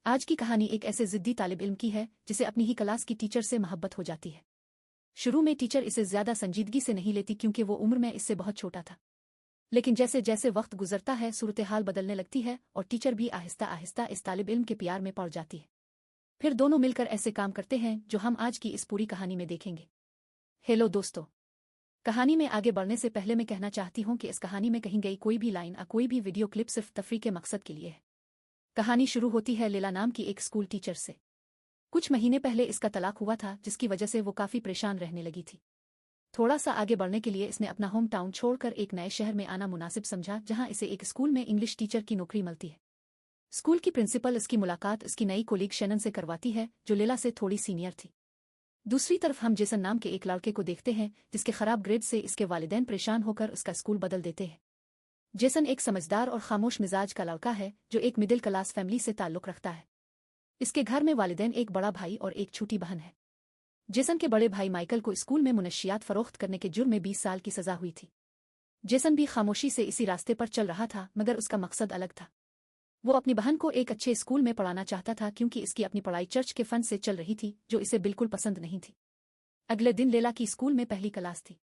आज की कहानी एक ऐसे जिद्दी तालिब इल्म की है जिसे अपनी ही क्लास की टीचर से मोहब्बत हो जाती है। शुरू में टीचर इसे ज्यादा संजीदगी से नहीं लेती क्योंकि वो उम्र में इससे बहुत छोटा था। लेकिन जैसे जैसे वक्त गुजरता है सूरत हाल बदलने लगती है और टीचर भी आहिस्ता आहिस्ता इस तालिब इल्म के प्यार में पड़ जाती है। फिर दोनों मिलकर ऐसे काम करते हैं जो हम आज की इस पूरी कहानी में देखेंगे। हेलो दोस्तों, कहानी में आगे बढ़ने से पहले मैं कहना चाहती हूँ कि इस कहानी में कहीं गई कोई भी लाइन या कोई भी वीडियो क्लिप सिर्फ तफरीह के मकसद के लिए है। कहानी शुरू होती है लैला नाम की एक स्कूल टीचर से। कुछ महीने पहले इसका तलाक हुआ था जिसकी वजह से वो काफी परेशान रहने लगी थी। थोड़ा सा आगे बढ़ने के लिए इसने अपना होम टाउन छोड़कर एक नए शहर में आना मुनासिब समझा जहां इसे एक स्कूल में इंग्लिश टीचर की नौकरी मिलती है। स्कूल की प्रिंसिपल इसकी मुलाकात इसकी नई कोलीग शैनन से करवाती है जो लैला से थोड़ी सीनियर थी। दूसरी तरफ हम जेसन नाम के एक लड़के को देखते हैं जिसके खराब ग्रेड से इसके वालिदैन परेशान होकर उसका स्कूल बदल देते हैं। जेसन एक समझदार और खामोश मिजाज का लड़का है जो एक मिडिल क्लास फैमिली से ताल्लुक रखता है। इसके घर में वालिदैन एक बड़ा भाई और एक छोटी बहन है। जेसन के बड़े भाई माइकल को स्कूल में मुनशियात फरोख्त करने के जुर्म में 20 साल की सजा हुई थी। जेसन भी खामोशी से इसी रास्ते पर चल रहा था मगर उसका मकसद अलग था। वो अपनी बहन को एक अच्छे स्कूल में पढ़ाना चाहता था क्योंकि इसकी अपनी पढ़ाई चर्च के फंड से चल रही थी जो इसे बिल्कुल पसंद नहीं थी। अगले दिन लैला की स्कूल में पहली क्लास थी।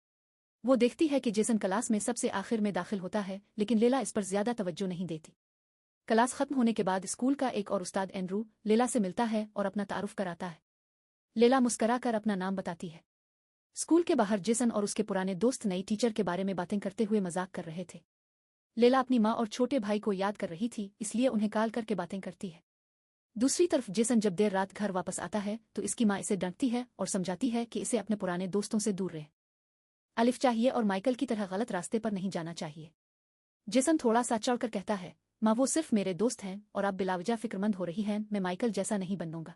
वो देखती है कि जेसन क्लास में सबसे आखिर में दाखिल होता है लेकिन लैला इस पर ज्यादा तवज्जो नहीं देती। क्लास खत्म होने के बाद स्कूल का एक और उस्ताद एंड्रू लैला से मिलता है और अपना तारुफ कराता है। लैला मुस्कराकर अपना नाम बताती है। स्कूल के बाहर जेसन और उसके पुराने दोस्त नई टीचर के बारे में बातें करते हुए मजाक कर रहे थे। लैला अपनी माँ और छोटे भाई को याद कर रही थी इसलिए उन्हें कॉल करके बातें करती है। दूसरी तरफ जेसन जब देर रात घर वापस आता है तो इसकी माँ इसे डांटती है और समझाती है कि इसे अपने पुराने दोस्तों से दूर रहे। अलिफ चाहिए और माइकल की तरह गलत रास्ते पर नहीं जाना चाहिए। जेसन थोड़ा सा चढ़कर कहता है, माँ वो सिर्फ मेरे दोस्त हैं और आप बिलावजा फिक्रमंद हो रही हैं, मैं माइकल जैसा नहीं बनूंगा।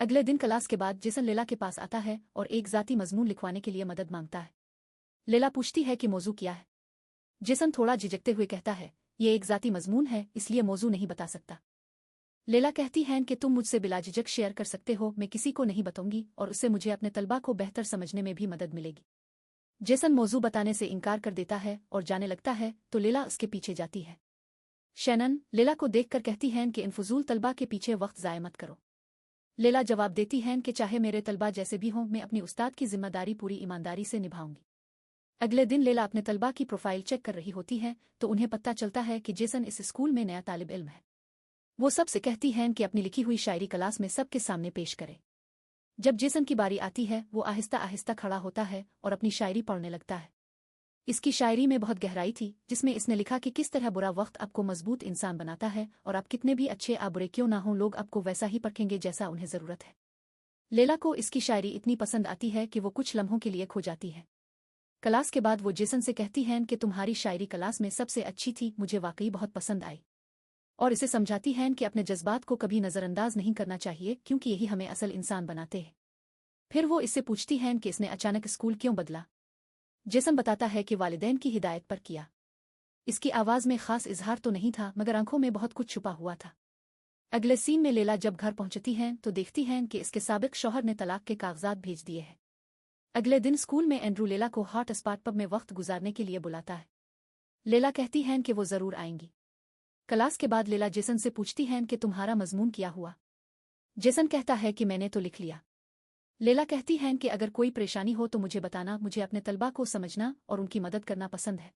अगले दिन क्लास के बाद जेसन लैला के पास आता है और एक जाती मजमून लिखवाने के लिए मदद मांगता है। लैला पूछती है कि मौजू क्या है। जेसन थोड़ा झिझकते हुए कहता है, ये एक जाती मजमून है इसलिए मौजू नहीं बता सकता। लैला कहती है कि तुम मुझसे बिलाझिझक शेयर कर सकते हो, मैं किसी को नहीं बताऊंगी और उससे मुझे अपने तलबा को बेहतर समझने में भी मदद मिलेगी। जेसन मौजू बताने से इनकार कर देता है और जाने लगता है तो लैला उसके पीछे जाती है। शैनन लैला को देखकर कहती हैं कि इन फजूल तलबा के पीछे वक्त ज़ाय मत करो। लैला जवाब देती हैं कि चाहे मेरे तलबा जैसे भी हों मैं अपनी उस्ताद की जिम्मेदारी पूरी ईमानदारी से निभाऊंगी। अगले दिन लैला अपने तलबा की प्रोफाइल चेक कर रही होती है तो उन्हें पता चलता है कि जेसन इस स्कूल में नया तालिब इल्म है। वो सबसे कहती हैं कि अपनी लिखी हुई शायरी क्लास में सबके सामने पेश करे। जब जेसन की बारी आती है वो आहिस्ता आहिस्ता खड़ा होता है और अपनी शायरी पढ़ने लगता है। इसकी शायरी में बहुत गहराई थी जिसमें इसने लिखा कि किस तरह बुरा वक्त आपको मजबूत इंसान बनाता है और आप कितने भी अच्छे या बुरे क्यों ना हों लोग आपको वैसा ही परखेंगे जैसा उन्हें जरूरत है। लैला को इसकी शायरी इतनी पसंद आती है कि वो कुछ लम्हों के लिए खो जाती है। क्लास के बाद वो जेसन से कहती हैं कि तुम्हारी शायरी क्लास में सबसे अच्छी थी, मुझे वाकई बहुत पसंद आई। और इसे समझाती हैं कि अपने जज्बात को कभी नज़रअंदाज नहीं करना चाहिए क्योंकि यही हमें असल इंसान बनाते हैं। फिर वो इससे पूछती हैं कि इसने अचानक स्कूल क्यों बदला। जेसन बताता है कि वालिदैन की हिदायत पर किया। इसकी आवाज़ में खास इजहार तो नहीं था मगर आंखों में बहुत कुछ छुपा हुआ था। अगले सीन में लैला जब घर पहुंचती हैं तो देखती हैं कि इसके साबिक शौहर ने तलाक के कागजात भेज दिए हैं। अगले दिन स्कूल में एंड्रू लैला को हॉट स्पॉट पब में वक्त गुजारने के लिए बुलाता है। लैला कहती हैं कि वो जरूर आएंगी। क्लास के बाद लैला जेसन से पूछती हैं कि तुम्हारा मजमून क्या हुआ। जेसन कहता है कि मैंने तो लिख लिया। लैला कहती हैं कि अगर कोई परेशानी हो तो मुझे बताना, मुझे अपने तलबा को समझना और उनकी मदद करना पसंद है।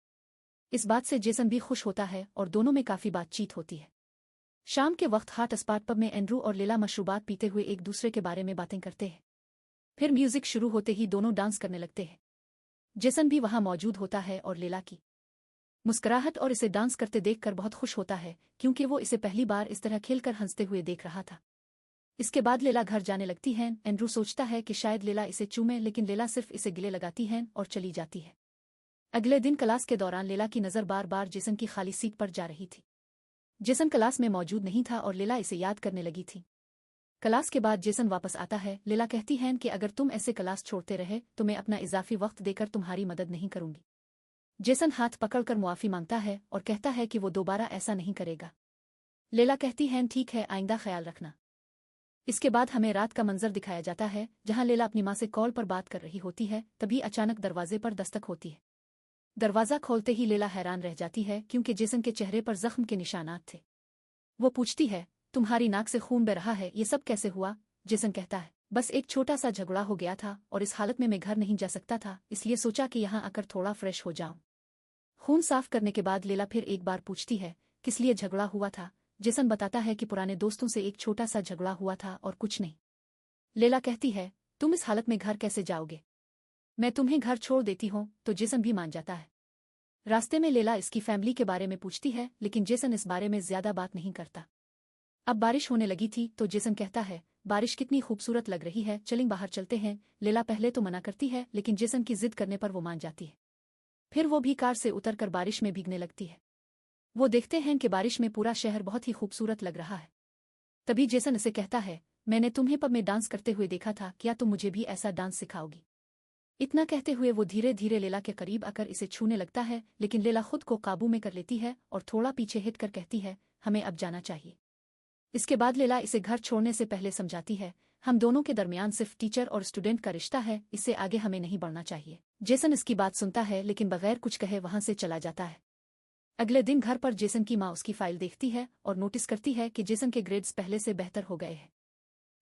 इस बात से जेसन भी खुश होता है और दोनों में काफी बातचीत होती है। शाम के वक्त हॉट स्पॉट पब में एंड्रू और लैला मशरूबात पीते हुए एक दूसरे के बारे में बातें करते हैं। फिर म्यूजिक शुरू होते ही दोनों डांस करने लगते हैं। जेसन भी वहां मौजूद होता है और लैला की मुस्कुराहट और इसे डांस करते देखकर बहुत खुश होता है क्योंकि वो इसे पहली बार इस तरह खेलकर हंसते हुए देख रहा था। इसके बाद लैला घर जाने लगती है। एंड्रू सोचता है कि शायद लैला इसे चूमे लेकिन लैला सिर्फ इसे गिले लगाती है और चली जाती है। अगले दिन क्लास के दौरान लैला की नज़र बार बार जेसन की खाली सीट पर जा रही थी। जेसन क्लास में मौजूद नहीं था और लैला इसे याद करने लगी थी। क्लास के बाद जेसन वापस आता है। लैला कहती है कि अगर तुम ऐसे क्लास छोड़ते रहे तो मैं अपना इजाफी वक्त देकर तुम्हारी मदद नहीं करूंगी। जेसन हाथ पकड़कर मुआफी मांगता है और कहता है कि वो दोबारा ऐसा नहीं करेगा। लैला कहती है ठीक है, आइंदा ख्याल रखना। इसके बाद हमें रात का मंजर दिखाया जाता है जहां लैला अपनी माँ से कॉल पर बात कर रही होती है। तभी अचानक दरवाजे पर दस्तक होती है। दरवाज़ा खोलते ही लैला हैरान रह जाती है क्योंकि जेसन के चेहरे पर जख्म के निशानात थे। वो पूछती है, तुम्हारी नाक से खून बह रहा है, ये सब कैसे हुआ? जेसन कहता है, बस एक छोटा सा झगड़ा हो गया था और इस हालत में मैं घर नहीं जा सकता था, इसलिए सोचा कि यहाँ आकर थोड़ा फ्रेश हो जाऊं। खून साफ करने के बाद लेला फिर एक बार पूछती है, किस लिए झगड़ा हुआ था? जेसन बताता है कि पुराने दोस्तों से एक छोटा सा झगड़ा हुआ था और कुछ नहीं। लेला कहती है, तुम इस हालत में घर कैसे जाओगे? मैं तुम्हें घर छोड़ देती हूँ, तो जेसन भी मान जाता है। रास्ते में लेला इसकी फैमिली के बारे में पूछती है, लेकिन जेसन इस बारे में ज्यादा बात नहीं करता। अब बारिश होने लगी थी तो जेसन कहता है, बारिश कितनी खूबसूरत लग रही है, चलें बाहर चलते हैं। लेला पहले तो मना करती है, लेकिन जेसन की जिद करने पर वो मान जाती है। फिर वो भी कार से उतरकर बारिश में भीगने लगती है। वो देखते हैं कि बारिश में पूरा शहर बहुत ही खूबसूरत लग रहा है। तभी जेसन इसे कहता है, मैंने तुम्हें पब में डांस करते हुए देखा था, क्या तुम मुझे भी ऐसा डांस सिखाओगी? इतना कहते हुए वो धीरे धीरे लेला के करीब आकर इसे छूने लगता है, लेकिन लेला खुद को काबू में कर लेती है और थोड़ा पीछे हिट कर कहती है, हमें अब जाना चाहिए। इसके बाद लेला इसे घर छोड़ने से पहले समझाती है, हम दोनों के दरमियान सिर्फ टीचर और स्टूडेंट का रिश्ता है, इससे आगे हमें नहीं बढ़ना चाहिए। जेसन इसकी बात सुनता है, लेकिन बगैर कुछ कहे वहां से चला जाता है। अगले दिन घर पर जेसन की माँ उसकी फाइल देखती है और नोटिस करती है कि जेसन के ग्रेड्स पहले से बेहतर हो गए हैं।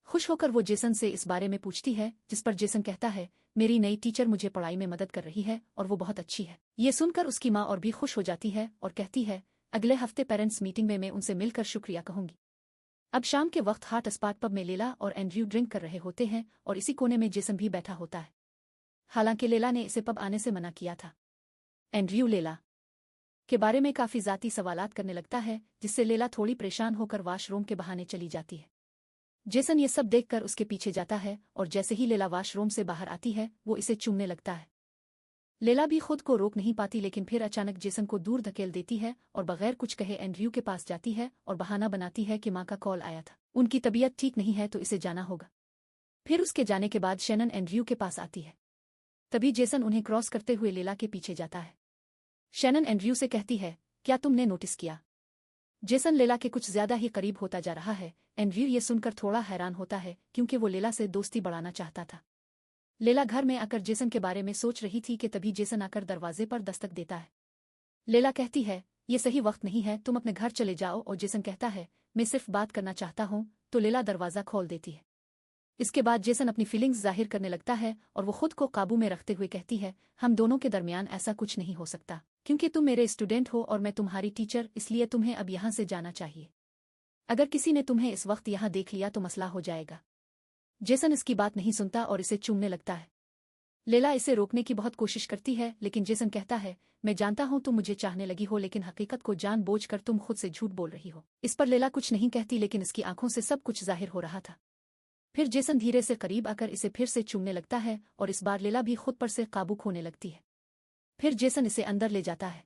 खुश होकर वो जेसन से इस बारे में पूछती है, जिस पर जेसन कहता है, मेरी नई टीचर मुझे पढ़ाई में मदद कर रही है और वो बहुत अच्छी है। ये सुनकर उसकी माँ और भी खुश हो जाती है और कहती है, अगले हफ्ते पेरेंट्स मीटिंग में मैं उनसे मिलकर शुक्रिया कहूंगी। अब शाम के वक्त हॉट स्पॉट पब में लेला और एंड्रयू ड्रिंक कर रहे होते हैं और इसी कोने में जेसन भी बैठा होता है। हालांकि लेला ने इसे पब आने से मना किया था। एंड्रयू लेला के बारे में काफी जाती सवालात करने लगता है, जिससे लेला थोड़ी परेशान होकर वॉशरूम के बहाने चली जाती है। जेसन ये सब देखकर उसके पीछे जाता है और जैसे ही लेला वॉशरूम से बाहर आती है वो इसे चूमने लगता है। लेला भी खुद को रोक नहीं पाती, लेकिन फिर अचानक जेसन को दूर धकेल देती है और बगैर कुछ कहे एंड्रयू के पास जाती है और बहाना बनाती है कि माँ का कॉल आया था, उनकी तबीयत ठीक नहीं है तो इसे जाना होगा। फिर उसके जाने के बाद शैनन एंड्रयू के पास आती है। तभी जेसन उन्हें क्रॉस करते हुए लेला के पीछे जाता है। शैनन एंड्रयू से कहती है, क्या तुमने नोटिस किया? जेसन लेला के कुछ ज्यादा ही करीब होता जा रहा है। एंड्रयू ये सुनकर थोड़ा हैरान होता है, क्योंकि वो लेला से दोस्ती बढ़ाना चाहता था। लेला घर में आकर जेसन के बारे में सोच रही थी कि तभी जेसन आकर दरवाजे पर दस्तक देता है। लेला कहती है, ये सही वक्त नहीं है, तुम अपने घर चले जाओ, और जेसन कहता है, मैं सिर्फ बात करना चाहता हूँ, तो लेला दरवाजा खोल देती है। इसके बाद जेसन अपनी फीलिंग्स जाहिर करने लगता है और वो खुद को काबू में रखते हुए कहती है, हम दोनों के दरमियान ऐसा कुछ नहीं हो सकता, क्योंकि तुम मेरे स्टूडेंट हो और मैं तुम्हारी टीचर, इसलिए तुम्हें अब यहाँ से जाना चाहिए। अगर किसी ने तुम्हें इस वक्त यहाँ देख लिया तो मसला हो जाएगा। जेसन इसकी बात नहीं सुनता और इसे चूमने लगता है। लेला इसे रोकने की बहुत कोशिश करती है, लेकिन जेसन कहता है, मैं जानता हूँ तुम मुझे चाहने लगी हो, लेकिन हकीकत को जानबूझकर तुम खुद से झूठ बोल रही हो। इस पर लेला कुछ नहीं कहती, लेकिन इसकी आंखों से सब कुछ जाहिर हो रहा था। फिर जेसन धीरे से करीब आकर इसे फिर से चूमने लगता है और इस बार लेला भी खुद पर से काबू खोने लगती है। फिर जेसन इसे अंदर ले जाता है।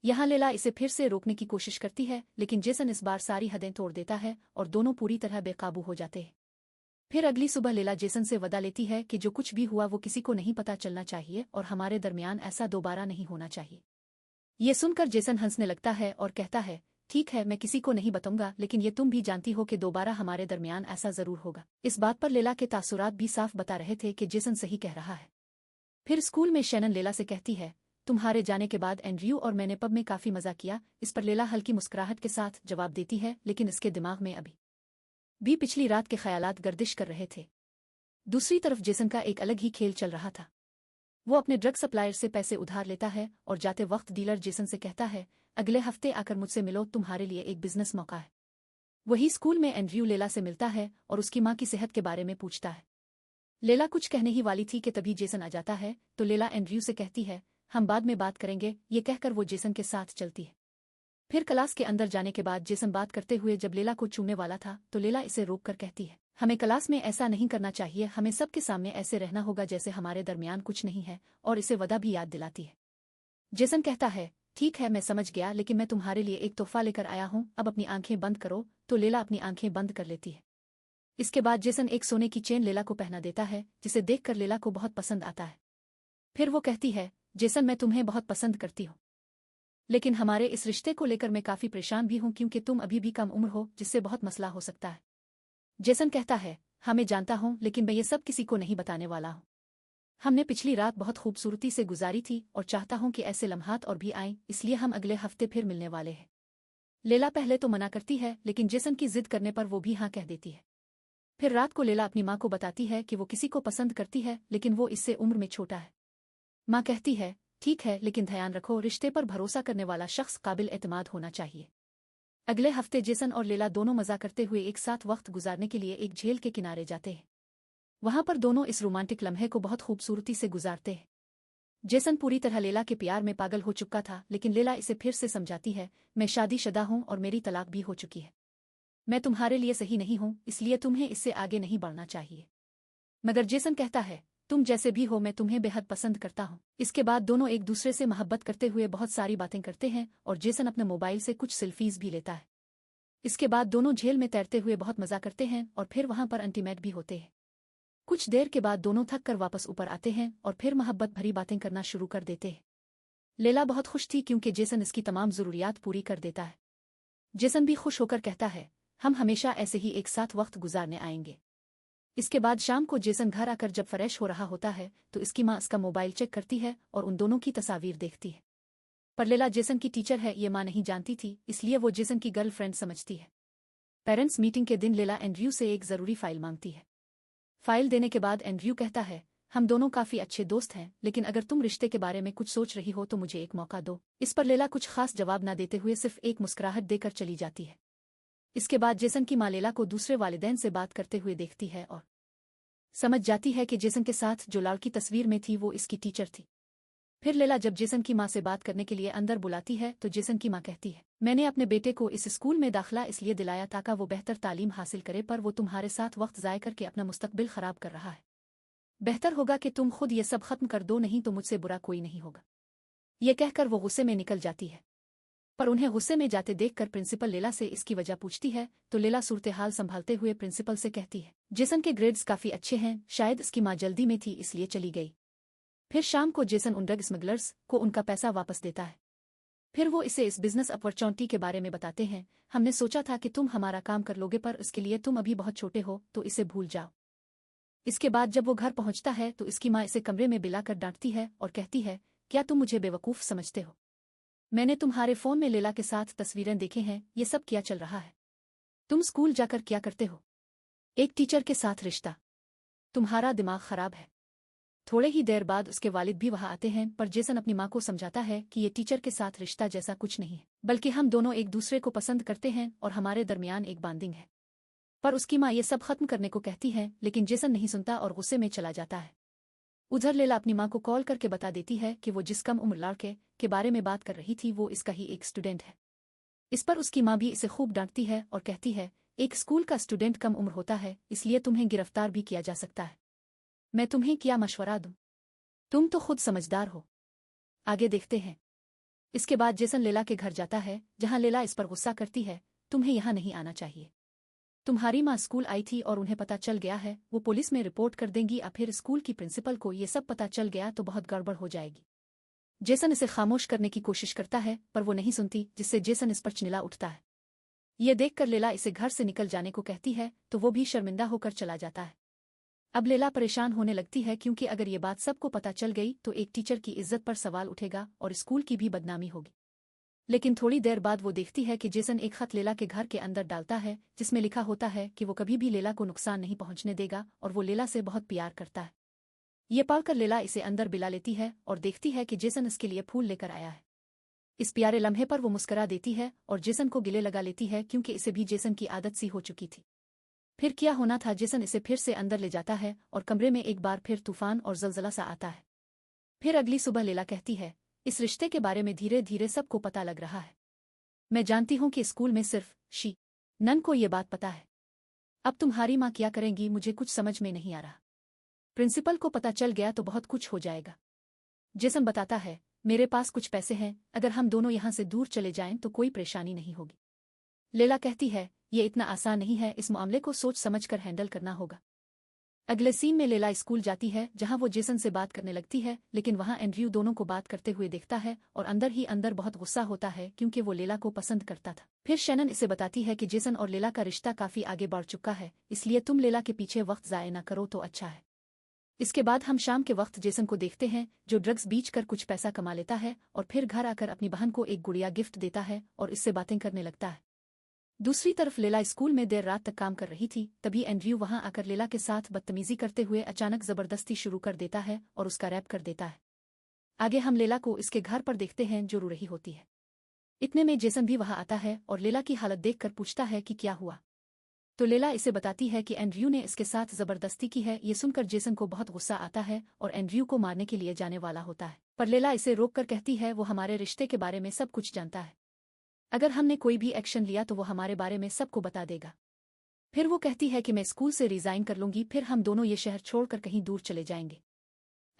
यहाँ लेला इसे फिर से रोकने की कोशिश करती है, लेकिन जेसन इस बार सारी हदें तोड़ देता है और दोनों पूरी तरह बेकाबू हो जाते हैं। फिर अगली सुबह लेला जेसन से वदा लेती है कि जो कुछ भी हुआ वो किसी को नहीं पता चलना चाहिए और हमारे दरमियान ऐसा दोबारा नहीं होना चाहिए। ये सुनकर जेसन हंसने लगता है और कहता है, ठीक है, मैं किसी को नहीं बताऊंगा, लेकिन ये तुम भी जानती हो कि दोबारा हमारे दरमियान ऐसा जरूर होगा। इस बात पर लेला के तासुरात भी साफ बता रहे थे कि जेसन सही कह रहा है। फिर स्कूल में शैनन लेला से कहती है, तुम्हारे जाने के बाद एंड्रयू और मैंने पब में काफी मजा किया। इस पर लेला हल्की मुस्कुराहट के साथ जवाब देती है, लेकिन इसके दिमाग में अभी भी पिछली रात के ख्यालात गर्दिश कर रहे थे। दूसरी तरफ जेसन का एक अलग ही खेल चल रहा था। वो अपने ड्रग सप्लायर से पैसे उधार लेता है और जाते वक्त डीलर जेसन से कहता है, अगले हफ्ते आकर मुझसे मिलो, तुम्हारे लिए एक बिजनेस मौका है। वही स्कूल में एंड्रयू लेला से मिलता है और उसकी माँ की सेहत के बारे में पूछता है। लेला कुछ कहने ही वाली थी कि तभी जेसन आ जाता है, तो लेला एंड्रयू से कहती है, हम बाद में बात करेंगे। ये कहकर वो जेसन के साथ चलती है। फिर क्लास के अंदर जाने के बाद जेसन बात करते हुए जब लेला को चूमने वाला था तो लेला इसे रोककर कहती है, हमें क्लास में ऐसा नहीं करना चाहिए, हमें सबके सामने ऐसे रहना होगा जैसे हमारे दरमियान कुछ नहीं है, और इसे वदा भी याद दिलाती है। जेसन कहता है, ठीक है, मैं समझ गया, लेकिन मैं तुम्हारे लिए एक तोहफा लेकर आया हूँ, अब अपनी आंखें बंद करो। तो लेला अपनी आंखें बंद कर लेती है। इसके बाद जेसन एक सोने की चेन लेला को पहना देता है, जिसे देखकर लेला को बहुत पसंद आता है। फिर वो कहती है, जेसन मैं तुम्हें बहुत पसंद करती हूँ, लेकिन हमारे इस रिश्ते को लेकर मैं काफी परेशान भी हूँ, क्योंकि तुम अभी भी कम उम्र हो, जिससे बहुत मसला हो सकता है। जेसन कहता है, हाँ मैं जानता हूँ, लेकिन मैं ये सब किसी को नहीं बताने वाला हूँ। हमने पिछली रात बहुत खूबसूरती से गुजारी थी और चाहता हूँ कि ऐसे लम्हात और भी आएं, इसलिए हम अगले हफ्ते फिर मिलने वाले हैं। लेला पहले तो मना करती है, लेकिन जेसन की जिद करने पर वो भी हाँ कह देती है। फिर रात को लेला अपनी माँ को बताती है कि वो किसी को पसंद करती है, लेकिन वो इससे उम्र में छोटा है। माँ कहती है, ठीक है, लेकिन ध्यान रखो, रिश्ते पर भरोसा करने वाला शख्स काबिल एतमाद होना चाहिए। अगले हफ्ते जेसन और लेला दोनों मजा करते हुए एक साथ वक्त गुजारने के लिए एक झील के किनारे जाते हैं। वहां पर दोनों इस रोमांटिक लम्हे को बहुत खूबसूरती से गुजारते हैं। जेसन पूरी तरह लेला के प्यार में पागल हो चुका था, लेकिन लेला इसे फिर से समझाती है, मैं शादीशुदा हूं और मेरी तलाक भी हो चुकी है। मैं तुम्हारे लिए सही नहीं हूं, इसलिए तुम्हें इससे आगे नहीं बढ़ना चाहिए। मगर जेसन कहता है, तुम जैसे भी हो, मैं तुम्हें बेहद पसंद करता हूं। इसके बाद दोनों एक दूसरे से मोहब्बत करते हुए बहुत सारी बातें करते हैं और जेसन अपने मोबाइल से कुछ सेल्फीज भी लेता है। इसके बाद दोनों झील में तैरते हुए बहुत मजा करते हैं और फिर वहां पर इंटीमेट भी होते हैं। कुछ देर के बाद दोनों थक कर वापस ऊपर आते हैं और फिर मोहब्बत भरी बातें करना शुरू कर देते हैं। लेला बहुत खुश थी क्योंकि जेसन इसकी तमाम जरूरियात पूरी कर देता है। जेसन भी खुश होकर कहता है, हम हमेशा ऐसे ही एक साथ वक्त गुजारने आएंगे। इसके बाद शाम को जेसन घर आकर जब फ्रेश हो रहा होता है तो इसकी माँ इसका मोबाइल चेक करती है और उन दोनों की तस्वीर देखती है। पर लेला जेसन की टीचर है, ये माँ नहीं जानती थी, इसलिए वो जेसन की गर्लफ्रेंड समझती है। पेरेंट्स मीटिंग के दिन लेला एंड्रयू से एक जरूरी फाइल मांगती है। फाइल देने के बाद एंड्रयू कहता है, हम दोनों काफी अच्छे दोस्त हैं, लेकिन अगर तुम रिश्ते के बारे में कुछ सोच रही हो तो मुझे एक मौका दो। इस पर लेला कुछ खास जवाब न देते हुए सिर्फ एक मुस्कुराहट देकर चली जाती है। इसके बाद जेसन की माँ लेला को दूसरे वालिदैन से बात करते हुए देखती है और समझ जाती है कि जेसन के साथ जो लड़की तस्वीर में थी वो इसकी टीचर थी। फिर लेला जब जेसन की माँ से बात करने के लिए अंदर बुलाती है तो जेसन की माँ कहती है, मैंने अपने बेटे को इस स्कूल में दाखिला इसलिए दिलाया ताकि वो बेहतर तालीम हासिल करे, पर वो तुम्हारे साथ वक्त ज़ाय करके अपना मुस्तकबिल खराब कर रहा है। बेहतर होगा कि तुम खुद ये सब खत्म कर दो, नहीं तो मुझसे बुरा कोई नहीं होगा। ये कहकर वो गुस्से में निकल जाती है। पर उन्हें गुस्से में जाते देखकर प्रिंसिपल लेला से इसकी वजह पूछती है तो लेला सूरत हाल संभालते हुए प्रिंसिपल से कहती है, जेसन के ग्रेड्स काफी अच्छे हैं, शायद इसकी माँ जल्दी में थी इसलिए चली गई। फिर शाम को जेसन उन ड्रग स्मगलर्स को उनका पैसा वापस देता है। फिर वो इसे इस बिजनेस अपॉर्चुनिटी के बारे में बताते हैं, हमने सोचा था कि तुम हमारा काम कर लोगे, पर इसके लिए तुम अभी बहुत छोटे हो, तो इसे भूल जाओ। इसके बाद जब वो घर पहुंचता है तो इसकी माँ इसे कमरे में बिलाकर डांटती है और कहती है, क्या तुम मुझे बेवकूफ समझते हो? मैंने तुम्हारे फोन में लेला के साथ तस्वीरें देखे हैं, ये सब क्या चल रहा है? तुम स्कूल जाकर क्या करते हो? एक टीचर के साथ रिश्ता? तुम्हारा दिमाग खराब है। थोड़े ही देर बाद उसके वालिद भी वहां आते हैं, पर जेसन अपनी माँ को समझाता है कि ये टीचर के साथ रिश्ता जैसा कुछ नहीं है, बल्कि हम दोनों एक दूसरे को पसंद करते हैं और हमारे दरमियान एक बॉन्डिंग है। पर उसकी माँ ये सब खत्म करने को कहती है, लेकिन जेसन नहीं सुनता और गुस्से में चला जाता है। उधर लेला अपनी माँ को कॉल करके बता देती है कि वो जिस कम उम्र लड़के के बारे में बात कर रही थी वो इसका ही एक स्टूडेंट है। इस पर उसकी माँ भी इसे खूब डांटती है और कहती है, एक स्कूल का स्टूडेंट कम उम्र होता है, इसलिए तुम्हें गिरफ्तार भी किया जा सकता है। मैं तुम्हें क्या मशवरा दूं? तुम तो खुद समझदार हो। आगे देखते हैं। इसके बाद जेसन लेला के घर जाता है, जहां लेला इस पर गुस्सा करती है, तुम्हें यहां नहीं आना चाहिए। तुम्हारी माँ स्कूल आई थी और उन्हें पता चल गया है, वो पुलिस में रिपोर्ट कर देंगी, या फिर स्कूल की प्रिंसिपल को ये सब पता चल गया तो बहुत गड़बड़ हो जाएगी। जेसन इसे खामोश करने की कोशिश करता है, पर वो नहीं सुनती, जिससे जेसन इस पर चिल्ला उठता है। ये देखकर लेला इसे घर से निकल जाने को कहती है तो वो भी शर्मिंदा होकर चला जाता है। अब लेला परेशान होने लगती है, क्योंकि अगर ये बात सबको पता चल गई तो एक टीचर की इज्जत पर सवाल उठेगा और स्कूल की भी बदनामी होगी। लेकिन थोड़ी देर बाद वो देखती है कि जेसन एक खत लेला के घर के अंदर डालता है, जिसमें लिखा होता है कि वो कभी भी लेला को नुकसान नहीं पहुंचने देगा और वो लेला से बहुत प्यार करता है। ये पढ़कर लेला इसे अंदर बिला लेती है और देखती है कि जेसन इसके लिए फूल लेकर आया है। इस प्यारे लम्हे पर वो मुस्कुरा देती है और जेसन को गिले लगा लेती है, क्योंकि इसे भी जेसन की आदत सी हो चुकी थी। फिर क्या होना था, जेसन इसे फिर से अंदर ले जाता है और कमरे में एक बार फिर तूफान और जलजला सा आता है। फिर अगली सुबह लेला कहती है, इस रिश्ते के बारे में धीरे धीरे सबको पता लग रहा है। मैं जानती हूं कि स्कूल में सिर्फ शी नन को ये बात पता है। अब तुम्हारी माँ क्या करेंगी मुझे कुछ समझ में नहीं आ रहा। प्रिंसिपल को पता चल गया तो बहुत कुछ हो जाएगा। जेसन बताता है, मेरे पास कुछ पैसे हैं, अगर हम दोनों यहां से दूर चले जाएं तो कोई परेशानी नहीं होगी। लेला कहती है, ये इतना आसान नहीं है, इस मामले को सोच समझकर हैंडल करना होगा। अगले सीन में लेला स्कूल जाती है, जहां वो जेसन से बात करने लगती है, लेकिन वहां एंड्रयू दोनों को बात करते हुए देखता है और अंदर ही अंदर बहुत गुस्सा होता है, क्योंकि वो लेला को पसंद करता था। फिर शैनन इसे बताती है कि जेसन और लेला का रिश्ता काफी आगे बढ़ चुका है, इसलिए तुम लेला के पीछे वक्त जाया न करो तो अच्छा है। इसके बाद हम शाम के वक्त जेसन को देखते हैं जो ड्रग्स बेच कर कुछ पैसा कमा लेता है और फिर घर आकर अपनी बहन को एक गुड़िया गिफ्ट देता है और इससे बातें करने लगता है। दूसरी तरफ लेला स्कूल में देर रात तक काम कर रही थी, तभी एंड्रयू वहां आकर लेला के साथ बदतमीजी करते हुए अचानक जबरदस्ती शुरू कर देता है और उसका रैप कर देता है। आगे हम लेला को इसके घर पर देखते हैं जो रो रही होती है। इतने में जेसन भी वहां आता है और लेला की हालत देखकर पूछता है कि क्या हुआ। तो लेला इसे बताती है कि एंड्रयू ने इसके साथ जबरदस्ती की है। ये सुनकर जेसन को बहुत गुस्सा आता है और एंड्रयू को मारने के लिए जाने वाला होता है, पर लेला इसे रोककर कहती है वो हमारे रिश्ते के बारे में सब कुछ जानता है। अगर हमने कोई भी एक्शन लिया तो वो हमारे बारे में सबको बता देगा। फिर वो कहती है कि मैं स्कूल से रिजाइन कर लूंगी, फिर हम दोनों ये शहर छोड़कर कहीं दूर चले जाएंगे।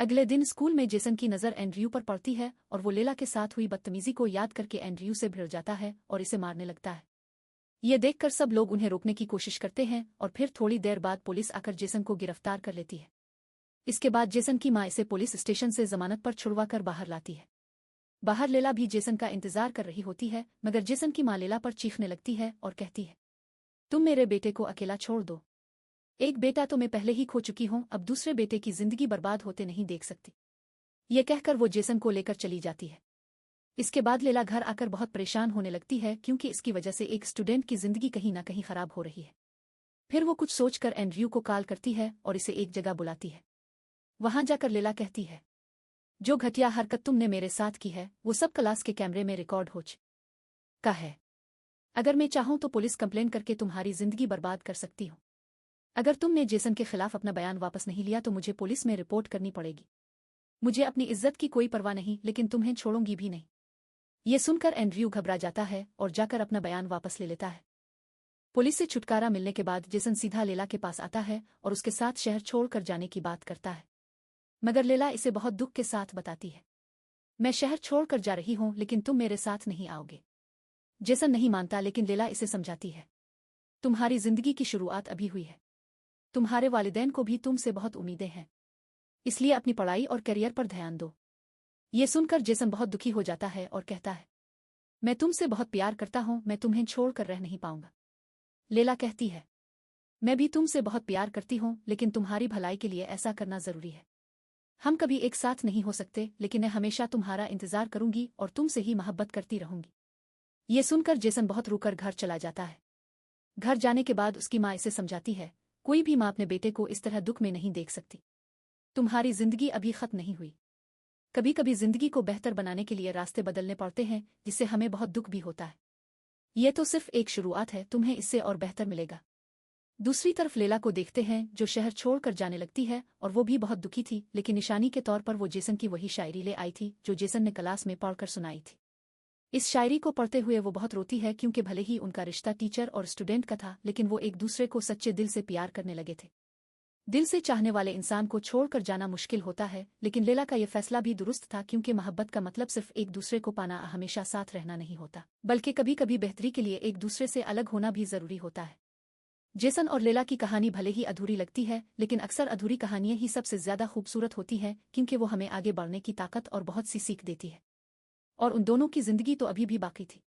अगले दिन स्कूल में जेसन की नज़र एंड्रयू पर पड़ती है और वो लेला के साथ हुई बदतमीजी को याद करके एंड्रयू से भिड़ जाता है और इसे मारने लगता है। ये देखकर सब लोग उन्हें रोकने की कोशिश करते हैं और फिर थोड़ी देर बाद पुलिस आकर जेसन को गिरफ्तार कर लेती है। इसके बाद जेसन की मां इसे पुलिस स्टेशन से जमानत पर छुड़वाकर बाहर लाती है। बाहर लेला भी जेसन का इंतजार कर रही होती है, मगर जेसन की मां लेला पर चीखने लगती है और कहती है, तुम मेरे बेटे को अकेला छोड़ दो। एक बेटा तो मैं पहले ही खो चुकी हूं, अब दूसरे बेटे की जिंदगी बर्बाद होते नहीं देख सकती। ये कहकर वो जेसन को लेकर चली जाती है। इसके बाद लेला घर आकर बहुत परेशान होने लगती है क्योंकि इसकी वजह से एक स्टूडेंट की जिंदगी कहीं ना कहीं खराब हो रही है। फिर वो कुछ सोचकर एंड्रयू को कॉल करती है और इसे एक जगह बुलाती है। वहां जाकर लेला कहती है, जो घटिया हरकत तुमने मेरे साथ की है वो सब क्लास के कैमरे में रिकॉर्ड हो चुका है। अगर मैं चाहूं तो पुलिस कंप्लेन करके तुम्हारी जिंदगी बर्बाद कर सकती हूं। अगर तुमने जेसन के खिलाफ अपना बयान वापस नहीं लिया तो मुझे पुलिस में रिपोर्ट करनी पड़ेगी। मुझे अपनी इज्जत की कोई परवाह नहीं, लेकिन तुम्हें छोड़ूंगी भी नहीं। ये सुनकर एंड्रयू घबरा जाता है और जाकर अपना बयान वापस ले लेता है। पुलिस से छुटकारा मिलने के बाद जेसन सीधा लेला के पास आता है और उसके साथ शहर छोड़कर जाने की बात करता है, मगर लेला इसे बहुत दुख के साथ बताती है, मैं शहर छोड़कर जा रही हूं लेकिन तुम मेरे साथ नहीं आओगे। जेसन नहीं मानता, लेकिन लेला इसे समझाती है, तुम्हारी जिंदगी की शुरुआत अभी हुई है। तुम्हारे वालिदैन को भी तुमसे बहुत उम्मीदें हैं, इसलिए अपनी पढ़ाई और करियर पर ध्यान दो। ये सुनकर जेसन बहुत दुखी हो जाता है और कहता है, मैं तुमसे बहुत प्यार करता हूं, मैं तुम्हें छोड़कर रह नहीं पाऊंगा। लेला कहती है, मैं भी तुमसे बहुत प्यार करती हूं, लेकिन तुम्हारी भलाई के लिए ऐसा करना जरूरी है। हम कभी एक साथ नहीं हो सकते, लेकिन मैं हमेशा तुम्हारा इंतजार करूंगी और तुमसे ही मोहब्बत करती रहूंगी। ये सुनकर जेसन बहुत रोकर घर चला जाता है। घर जाने के बाद उसकी माँ इसे समझाती है, कोई भी माँ अपने बेटे को इस तरह दुख में नहीं देख सकती। तुम्हारी जिंदगी अभी खत्म नहीं हुई। कभी कभी जिंदगी को बेहतर बनाने के लिए रास्ते बदलने पड़ते हैं, जिससे हमें बहुत दुख भी होता है। यह तो सिर्फ एक शुरुआत है, तुम्हें इससे और बेहतर मिलेगा। दूसरी तरफ लेला को देखते हैं जो शहर छोड़कर जाने लगती है और वो भी बहुत दुखी थी, लेकिन निशानी के तौर पर वो जेसन की वही शायरी ले आई थी जो जेसन ने क्लास में पढ़कर सुनाई थी। इस शायरी को पढ़ते हुए वो बहुत रोती है क्योंकि भले ही उनका रिश्ता टीचर और स्टूडेंट का था, लेकिन वो एक दूसरे को सच्चे दिल से प्यार करने लगे थे। दिल से चाहने वाले इंसान को छोड़कर जाना मुश्किल होता है, लेकिन लेला का यह फैसला भी दुरुस्त था क्योंकि मोहब्बत का मतलब सिर्फ एक दूसरे को पाना, हमेशा साथ रहना नहीं होता, बल्कि कभी कभी बेहतरी के लिए एक दूसरे से अलग होना भी जरूरी होता है। जेसन और लेला की कहानी भले ही अधूरी लगती है, लेकिन अक्सर अधूरी कहानियां ही सबसे ज्यादा खूबसूरत होती हैं क्योंकि वो हमें आगे बढ़ने की ताकत और बहुत सी सीख देती है। और उन दोनों की जिंदगी तो अभी भी बाकी थी।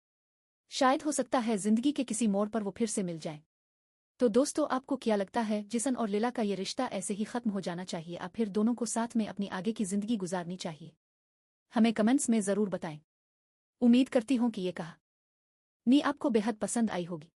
शायद हो सकता है जिंदगी के किसी मोड़ पर वो फिर से मिल जाएं। तो दोस्तों, आपको क्या लगता है, जेसन और लेला का ये रिश्ता ऐसे ही खत्म हो जाना चाहिए या फिर दोनों को साथ में अपनी आगे की जिंदगी गुजारनी चाहिए? हमें कमेंट्स में जरूर बताएं। उम्मीद करती हूं कि ये कहानी आपको बेहद पसंद आई होगी।